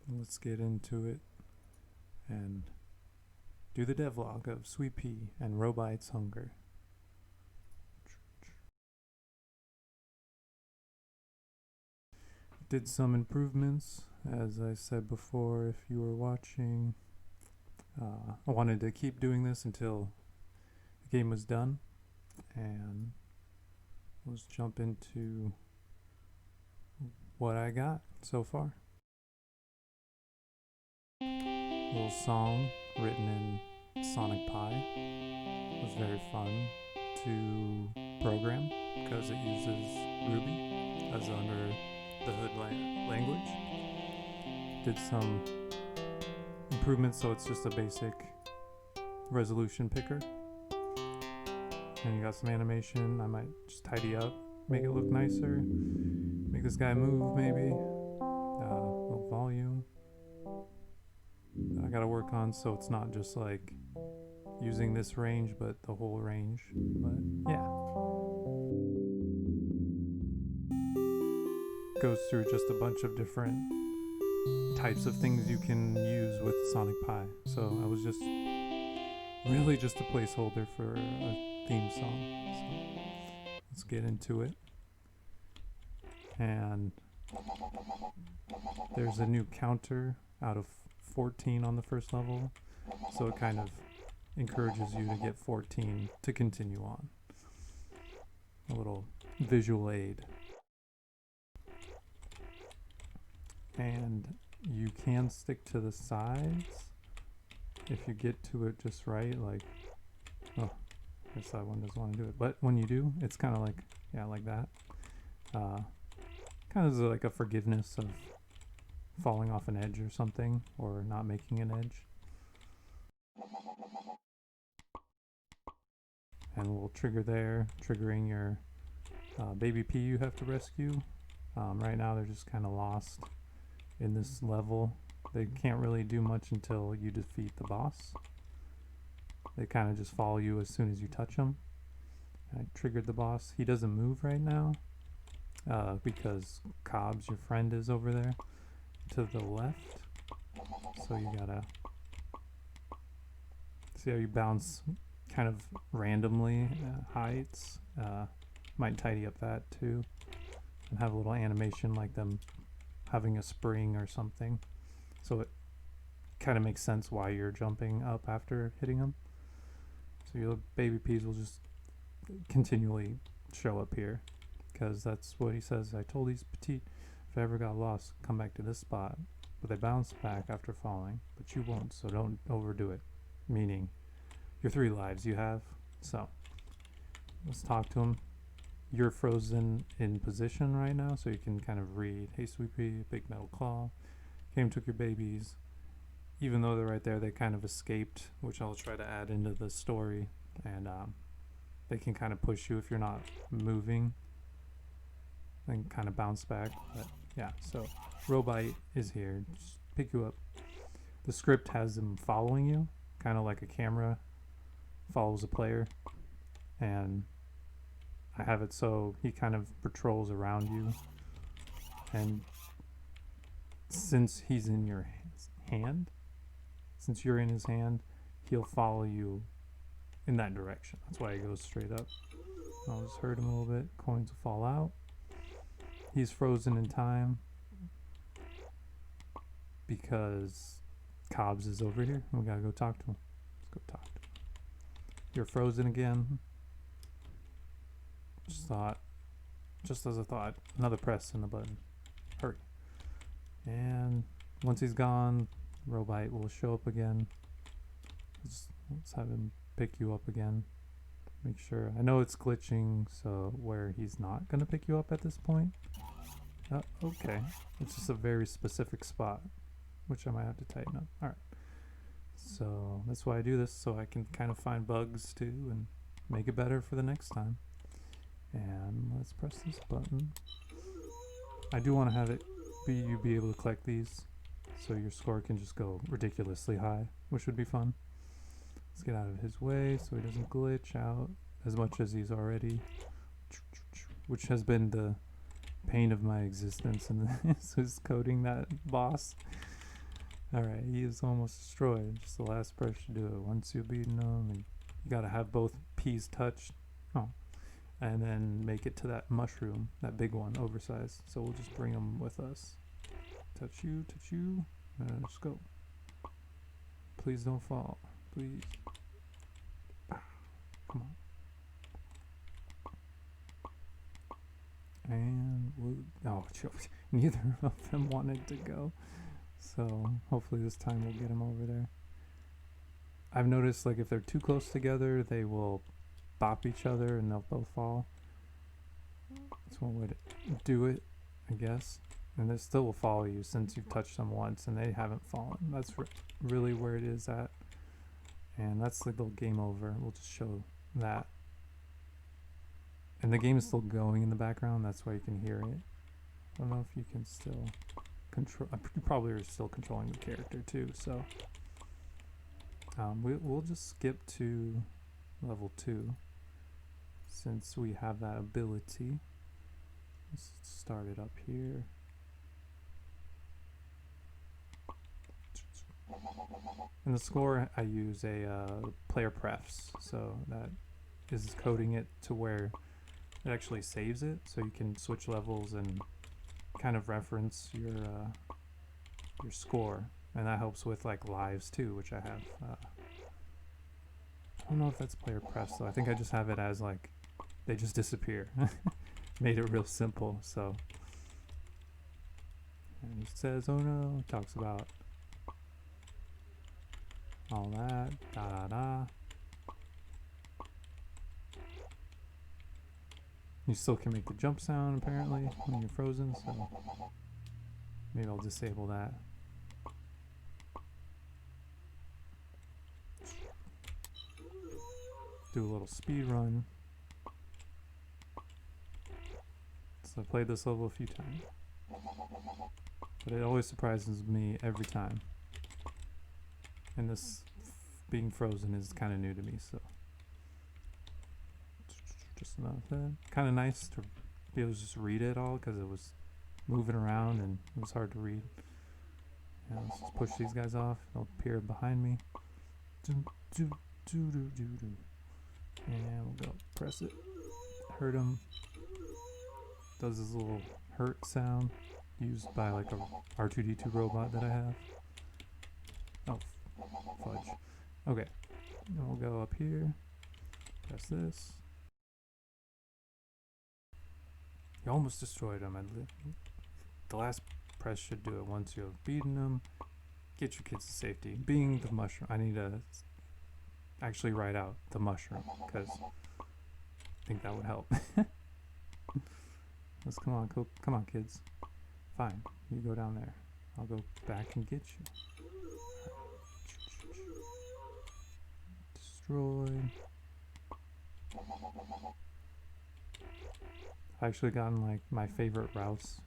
let's get into it and do the devlog of Sweet Pea and Robytes Hunger. Did some improvements, as I said before, if you were watching. I wanted to keep doing this until the game was done, and let's jump into what I got so far. A little song written in Sonic Pi. It was very fun to program because it uses Ruby as under the hood language. Did some improvements so it's just a basic resolution picker. And you got some animation. I might just tidy up, make it look nicer, make this guy move maybe. Little volume. I gotta work on so it's not just like using this range but the whole range. But yeah. Goes through just a bunch of different types of things you can use with Sonic Pi. So I was just really just a placeholder for a theme song. So let's get into it. And there's a new counter out of 14 on the first level. So it kind of encourages you to get 14 to continue on. A little visual aid. And you can stick to the sides if you get to it just right. Like, oh, I guess that one doesn't want to do it. But when you do, it's kind of like, yeah, like that. Kind of like a forgiveness of falling off an edge or something, or not making an edge. And we'll trigger there, triggering your baby P you have to rescue. Right now they're just kind of lost in this level. They can't really do much until you defeat the boss. They kind of just follow you as soon as you touch them. I triggered the boss. He doesn't move right now because Cobbs, your friend, is over there to the left. So you gotta see how you bounce kind of randomly heights. Might tidy up that too and have a little animation like them having a spring or something, so it kind of makes sense why you're jumping up after hitting them. So your baby peas will just continually show up here because that's what he says. I told these petite if I ever got lost, come back to this spot, but they bounce back after falling, but you won't, so don't overdo it, meaning your 3 lives you have. So let's talk to him. You're frozen in position right now, so you can kind of read. Hey, Sweet Pea, big metal claw. Came, took your babies. Even though they're right there, they kind of escaped, which I'll try to add into the story. And they can kind of push you if you're not moving. And kind of bounce back. But yeah, so Robyte is here. Just pick you up. The script has them following you, kind of like a camera follows a player. And I have it so he kind of patrols around you, and since he's in your hand, since you're in his hand, he'll follow you in that direction. That's why he goes straight up. I'll just hurt him a little bit. Coins will fall out. He's frozen in time because Cobbs is over here. We gotta go talk to him. Let's go talk to him. You're frozen again. Just as a thought, another press in the button. Hurry. And once he's gone, Robyte will show up again. Let's have him pick you up again. Make sure. I know it's glitching, so where he's not going to pick you up at this point. Okay. It's just a very specific spot, which I might have to tighten up. Alright. So that's why I do this, so I can kind of find bugs too and make it better for the next time. And let's press this button. I do want to have it you be able to collect these so your score can just go ridiculously high, which would be fun. Let's get out of his way so he doesn't glitch out as much as he's already, which has been the pain of my existence, and this is coding that boss. Alright, he is almost destroyed. Just the last press to do it. Once you've beaten him, and you gotta have both P's touched. Oh. And then make it to that mushroom, that big one, oversized. So we'll just bring him with us. Touch you, and let's go. Please don't fall. Please. Come on. And we'll, oh, neither of them wanted to go. So hopefully this time we'll get him over there. I've noticed like if they're too close together, they will bop each other and they'll both fall. That's one way to do it, I guess. And they still will follow you since you've touched them once and they haven't fallen. That's really where it is at. And that's the little game over. We'll just show that. And the game is still going in the background. That's why you can hear it. I don't know if you can still control. You probably are still controlling the character too. So we'll just skip to level 2 since we have that ability. Let's start it up here. In the score, I use a player prefs, so that is coding it to where it actually saves it, so you can switch levels and kind of reference your score, and that helps with like lives too, which I have. I don't know if that's player prefs, though. I think I just have it as like they just disappear. Made it real simple. So, and he says, "Oh no," talks about all that, da da da. You still can make the jump sound apparently when you're frozen, so maybe I'll disable that. Do a little speed run. So I played this level a few times, but it always surprises me every time. And this being frozen is kind of new to me, so just about that. Kind of nice to be able to just read it all because it was moving around and it was hard to read. Yeah, let's just push these guys off. They'll appear behind me. And we'll go press it. Hurt him. Does this little hurt sound used by like a R2D2 robot that I have. Oh, fudge. Okay, then we'll go up here. Press this. You almost destroyed him. The last press should do it once you have beaten him. Get your kids to safety. Being the mushroom, I need to actually write out the mushroom because I think that would help. Let's come on, kids. Fine, you go down there. I'll go back and get you. Destroyed. I've actually gotten like my favorite routes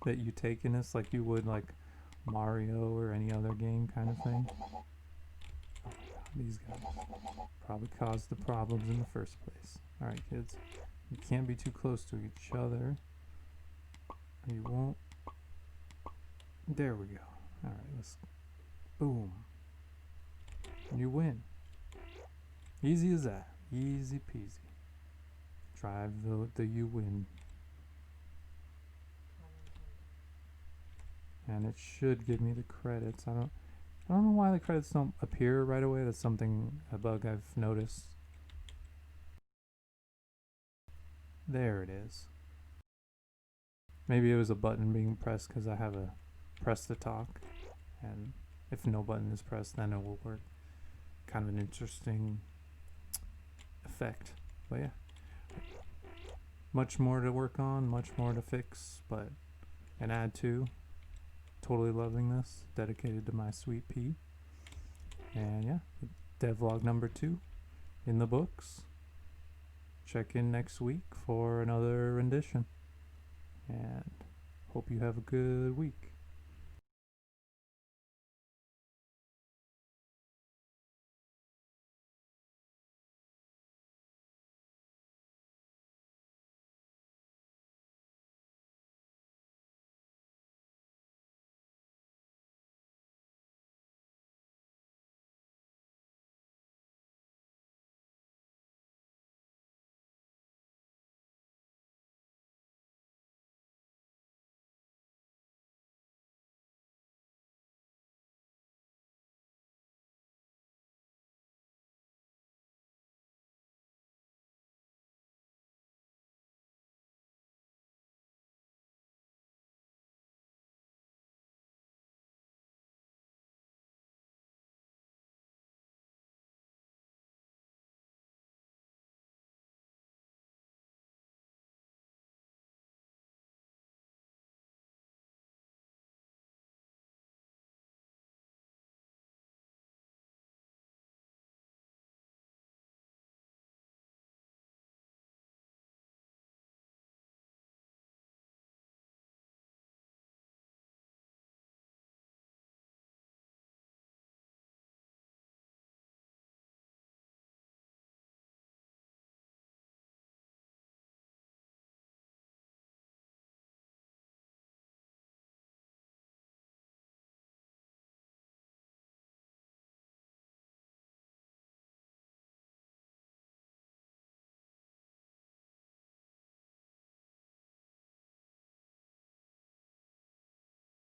that you take in this, like you would like Mario or any other game kind of thing. Oh my god, these guys probably caused the problems in the first place. Alright kids, you can't be too close to each other. You won't. There we go. Alright, let's boom. You win. Easy as that. Easy peasy. Drive the you win. And it should give me the credits. I don't know why the credits don't appear right away. That's a bug I've noticed. There it is. Maybe it was a button being pressed because I have a press to talk, and if no button is pressed then it will work. Kind of an interesting effect, but yeah. Much more to work on, much more to fix, but an add to. Totally loving this. Dedicated to my sweet pea. And yeah, devlog number 2 in the books. Check in next week for another rendition. And hope you have a good week.